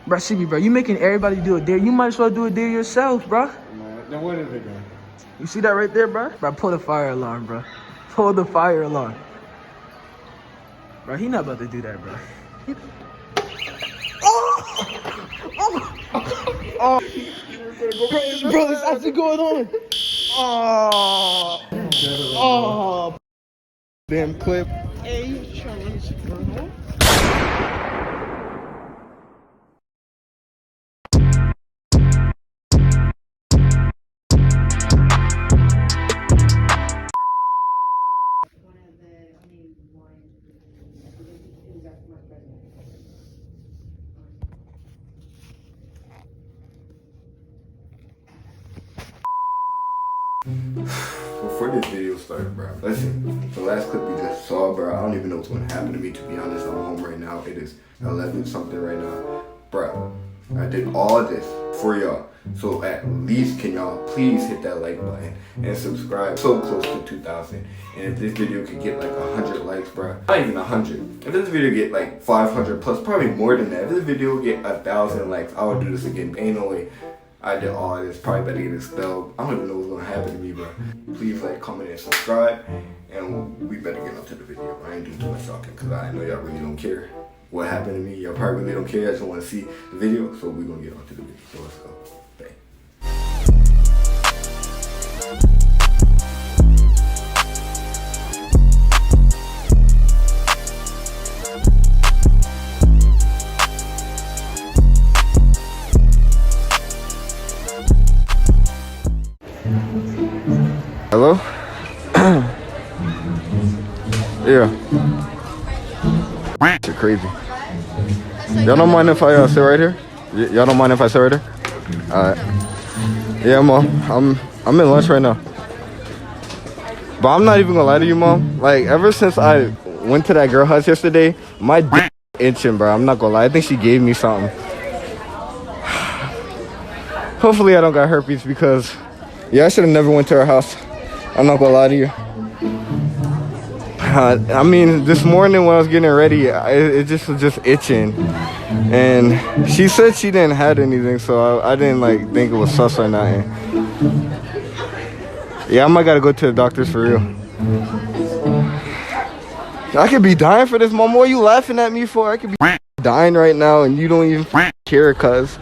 Bro, CB, bro, you making everybody do a dare. You might as well do a dare yourself, bro. Man, then what is it then? You see that right there, bro? Bro, pull the fire alarm, bro. Pull the fire alarm. Bro, he not about to do that, bro. Oh! Bro, it's actually going on. Oh! Oh! Damn clip. Hey, you trying to let me see what's going on? Before this video started, bro, listen, the last clip you just saw, bro, I don't even know what's gonna happen to me, to be honest. I'm home right now. It is 11 something right now. Bro, I did all this for y'all. So at least can y'all please hit that like button and subscribe. So close to 2,000. And if this video could get like 100 likes, bro, not even 100. If this video get like 500 plus, probably more than that. If this video get 1,000 likes, I will do this again. Ain't no way. I did all this, probably better get expelled. I don't even know what's gonna happen to me, bro. Please like, comment, and subscribe, and we better get on to the video. I ain't doing too much talking, because I know y'all really don't care what happened to me. Y'all probably really don't care. I just want to see the video, so we're gonna get on to the video. So let's go. Bang. Hello? Yeah. You're crazy. Y'all don't mind if I sit right here? Y'all don't mind if I sit right here? Alright. Yeah, Mom. I'm in lunch right now. But I'm not even gonna lie to you, Mom. Like, ever since I went to that girl house yesterday, my dick itching, bro. I'm not gonna lie. I think she gave me something. Hopefully I don't got herpes because, yeah, I should have never went to her house. I'm not gonna lie to you. I mean, this morning when I was getting ready, it just was just itching. And she said she didn't have anything, so I didn't like think it was sus or nothing. Yeah, I might gotta go to the doctors for real. I could be dying for this, Mom. What are you laughing at me for? I could be dying right now and you don't even care, cuz.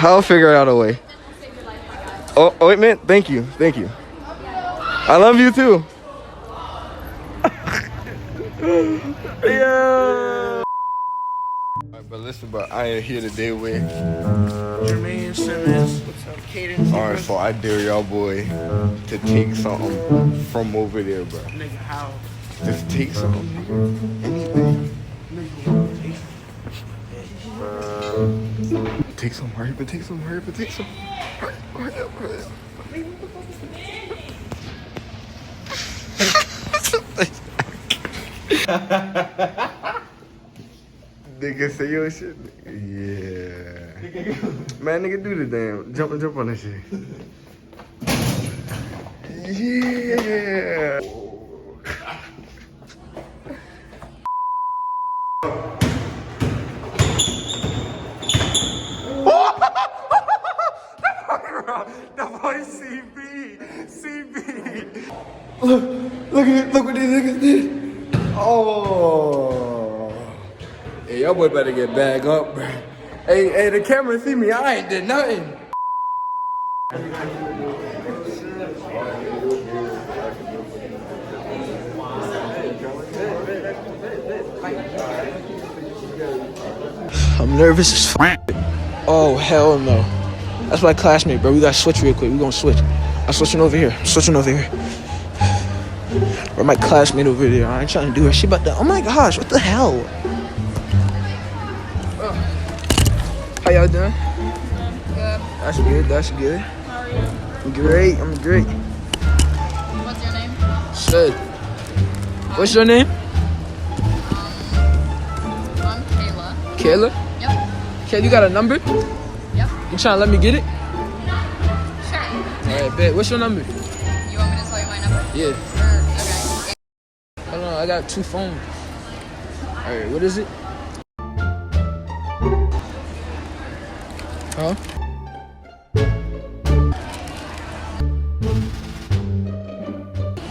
I'll figure out a way. Oh, ointment? Thank you. Thank you. I love you too. Yeah. Alright, but listen, but I ain't here today with Jermaine Simmons. What's up, Cadence? Alright, so I dare y'all boy to take something from over there, bro. Nigga, how? Just take something, nigga. Anything. Take some, hurry up and take some, hurry up and take some. Hurry up, hurry up. Nigga say your shit. Yeah. Man, nigga do the damn. Jump on that shit. Yeah. That boy CB. Look at it, look what these niggas did. Oh. Hey, y'all boy better get back up, bro. Hey, the camera see me, I ain't did nothing. I'm nervous as f. Oh, hell no. That's my classmate, bro. We gotta switch real quick. We gonna switch. I'm switching over here. Or my classmate over there. I ain't trying to do her. She about to. Oh my gosh, what the hell? How y'all doing? Good. That's good. That's good. How are you? I'm great. I'm great. What's your name? Sid. What's your name? I'm Kayla. Kayla? Yep. Kayla, you got a number? Yep. You trying to let me get it? Sure. Alright, bet. What's your number? You want me to tell you my number? Yeah. Okay. Hold on, I got two phones. Alright, what is it? Huh?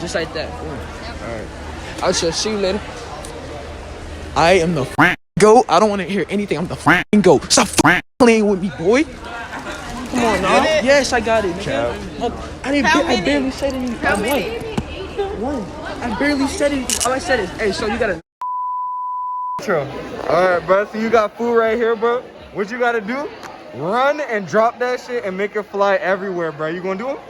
Just like that. Alright. I shall see you later. I am the goat. I don't want to hear anything. I'm the goat. Stop playing with me, boy. Come on now. Yes, I got it, nigga. I barely said anything. How many? One. I barely said anything. All I said is, hey, so you gotta. Alright, bro. So you got food right here, bro. What you gotta do? Run and drop that shit and make it fly everywhere, bro. You gonna do it?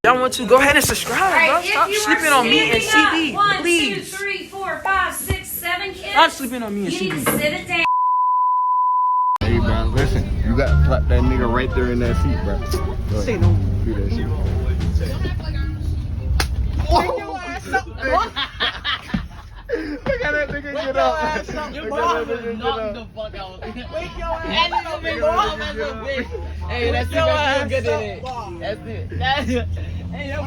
Y'all want to go ahead and subscribe, bro. Stop sleeping on me and CD, One, please. 2, 3, 4, 5, 6, 7 kids. Stop sleeping on me and You CD. need to sit it down. Hey, bro, listen. You gotta clap that nigga right there in that seat, bro. Say no. Do that shit. Look at that nigga get up. Your Look at that nigga get up. the fuck out. Wake your ass up. That's a bitch. Hey, that's your ass good in it. That's it. That's it. Hey, yo.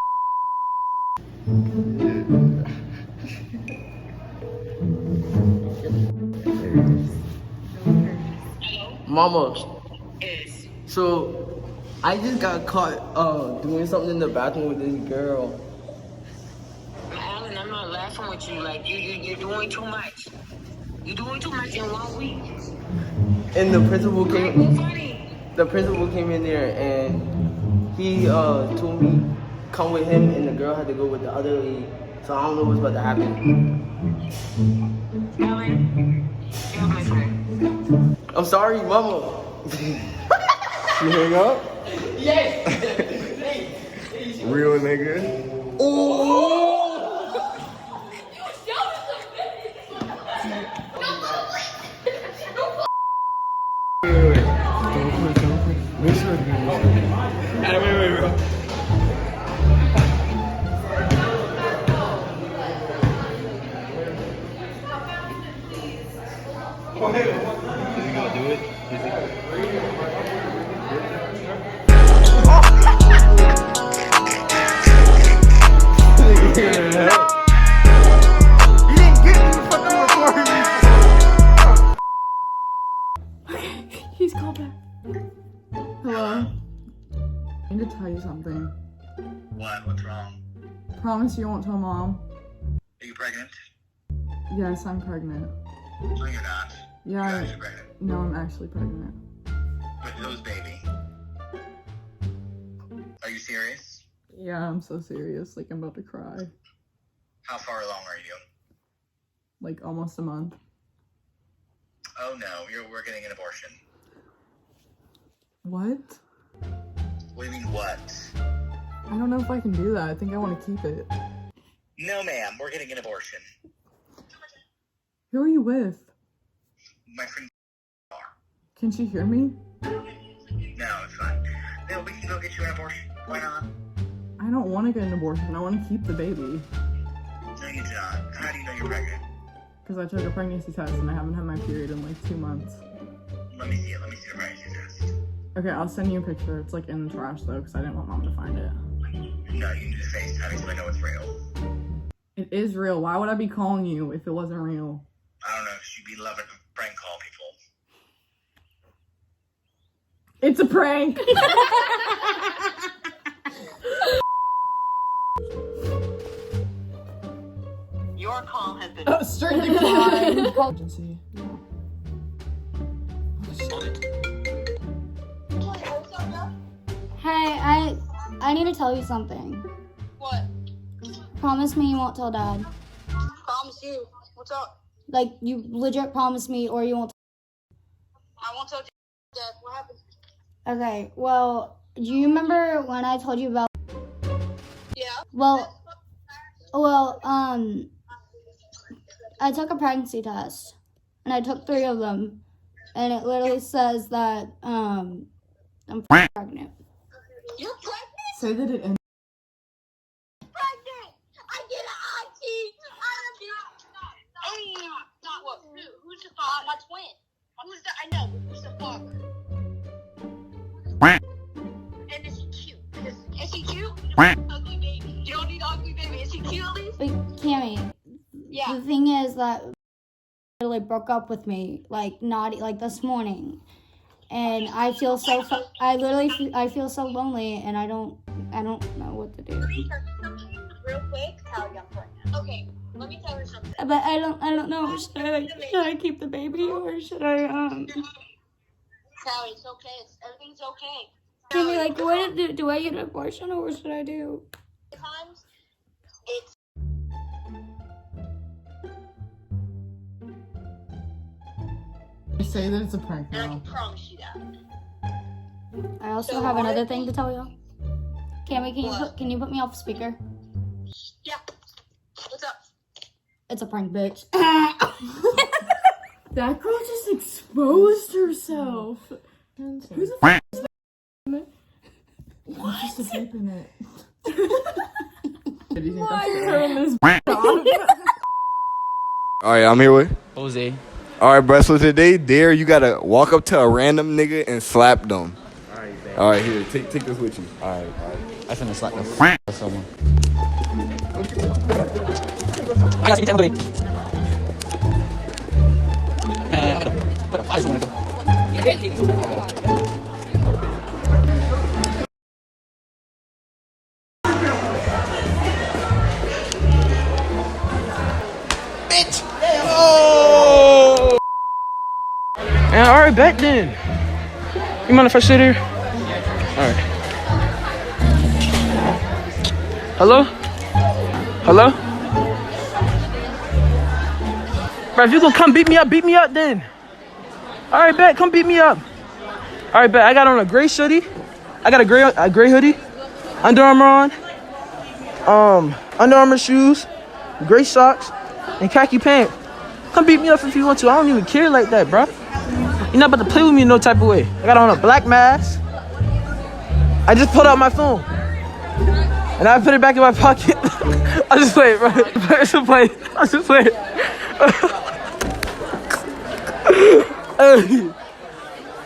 Mama. So, I just got caught doing something in the bathroom with this girl. Alan, I'm not laughing with you. Like you're doing too much. You're doing too much in 1 week. And the principal came. Ain't funny. The principal came in there and he told me come with him, and the girl had to go with the other lady. So I don't know what's about to happen. Alan, get off my phone. I'm sorry, mama. You hang up? Yes. Real nigga. Oh. He's called back. Hello. I need to tell you something. What? What's wrong? Promise you won't tell mom. Are you pregnant? Yes, I'm pregnant. No, you're not. Yeah, You're actually pregnant. no, I'm actually pregnant. With whose baby? Are you serious? Yeah, I'm so serious. Like, I'm about to cry. How far along are you? Like, almost a month. Oh no, we're getting an abortion. What? What do you mean what? I don't know if I can do that. I think I want to keep it. No ma'am, we're getting an abortion. Who are you with? My friend are. Can she hear me? No, it's fine. No, we can go get you an abortion. Why not? I don't want to get an abortion. I want to keep the baby. No, you do not. How do you know you're pregnant? Because I took a pregnancy test and I haven't had my period in like 2 months. Let me see it. Let me see the pregnancy test. Okay, I'll send you a picture. It's like in the trash though, because I didn't want mom to find it. No, you need to FaceTime so I know it's real. It is real. Why would I be calling you if it wasn't real? I don't know, she'd be loving to prank call people. It's a prank! Your call has been. Straight decline. Emergency. Hey, I need to tell you something. What? Promise me you won't tell Dad. Promise you. What's up? Like, you legit promise me or you won't. I won't tell Dad. What happened? Okay, well, do you remember when I told you about. Yeah. Well, I took a pregnancy test. And I took 3 of them. And it literally says that, I'm pregnant. You're pregnant? Say that it ends. Pregnant! I get an auntie! Ugly baby. You don't need ugly baby. Is he cute at least? But Cammy, Yeah. the thing is that really broke up with me like naughty like this morning, and I feel so I feel so lonely, and I don't know what to do. Let me tell you something real quick. Tell you I'm pregnant. Okay, let me tell her something. But I don't know. Should I keep the baby or should I Sally, it's okay. Everything's okay. Cammy, like what do I get an abortion or what should I do? Sometimes it's Say that it's a prank and I now. can promise you that. I also So have what another if thing to tell you. Cammy, What? can you put me off speaker? Yeah. What's up? It's a prank, bitch. That girl just exposed herself. Who's a f***? What? Just a vape in it. Do you think that's fair? All right, I'm here with. Jose. All right, bro. So today, you gotta walk up to a random nigga and slap them. All right, babe. All right, here, take this with you. All right. I finna slap the f*** of someone. I got some time Bitch! Oh! And alright, bet then. You mind if I sit here? Alright. Hello? Hello? Bro, if you gonna come beat me up then. Alright, bet, come beat me up. Alright, bet, I got on a gray hoodie. I got a gray hoodie. Under Armour on. Under Armour shoes. Gray socks. And khaki pants. Come beat me up if you want to. I don't even care like that, bro. You're not about to play with me in no type of way. I got on a black mask. I just pulled out my phone. And I put it back in my pocket. I just played, bro. I just played.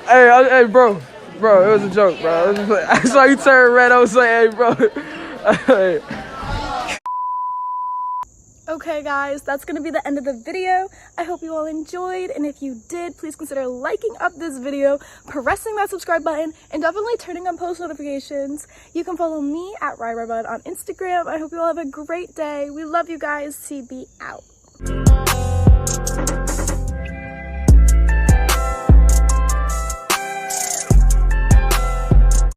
Hey, bro. Bro, it was a joke, bro. I saw you turn red. I was like, hey, bro. Hey. Okay guys, that's gonna be the end of the video. I hope you all enjoyed, and if you did, please consider liking up this video, pressing that subscribe button, and definitely turning on post notifications. You can follow me at RyRybud on Instagram. I hope you all have a great day. We love you guys. CB out.